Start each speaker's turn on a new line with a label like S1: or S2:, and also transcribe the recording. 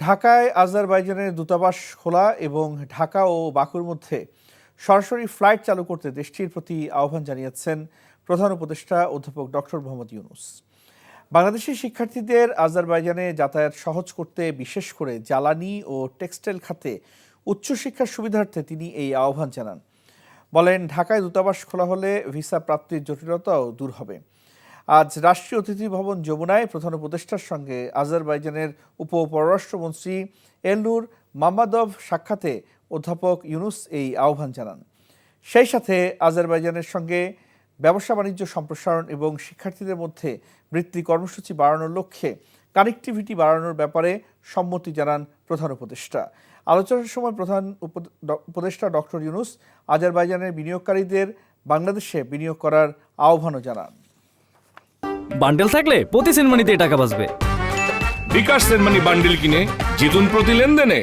S1: ঢাকায় আজারবাইজানের দূতাবাস খোলা এবং ঢাকা ও বাকুর মধ্যে সরাসরি ফ্লাইট চালু করতে দেশটির প্রতি আহ্বান জানিয়েছেন প্রধান উপদেষ্টা অধ্যাপক ডক্টর মোহাম্মদ ইউনূস। বাংলাদেশি শিক্ষার্থীদের আজারবাইজানে যাতায়াত সহজ করতে বিশেষ করে জ্বালানি ও টেক্সটাইল খাতে উচ্চশিক্ষার সুবিধার্থে তিনি এই আহ্বান জানান। বলেন, ঢাকায় দূতাবাস খোলা হলে ভিসা প্রাপ্তির জটিলতাও দূর হবে। আজ রাষ্ট্রীয় অতিথি ভবন যমুনায় প্রধান উপদেষ্টার সঙ্গে আজারবাইজানের উপপররাষ্ট্রমন্ত্রী এলনুর মামাদভ সাক্ষাতে অধ্যাপক ইউনূস এই আহ্বান জানান। সেই সাথে আজারবাইজানের সঙ্গে ব্যবসা বাণিজ্য সম্প্রসারণ এবং শিক্ষার্থীদের মধ্যে বৃত্তি কর্মসূচি বাড়ানোর লক্ষ্যে কানেক্টিভিটি বাড়ানোর ব্যাপারে সম্মতি জানান প্রধান উপদেষ্টা। আলোচনার সময় প্রধান উপদেষ্টা ডক্টর ইউনূস আজারবাইজানের বিনিয়োগকারীদের বাংলাদেশে বিনিয়োগ করার আহ্বানও জানান।
S2: বান্ডেল থাকলে প্রতি সেনমানিতে টাকা বাঁচবে।
S3: বিকাশ সেনমানি বান্ডেল কিনে জিতুন প্রতি লেনদেনে।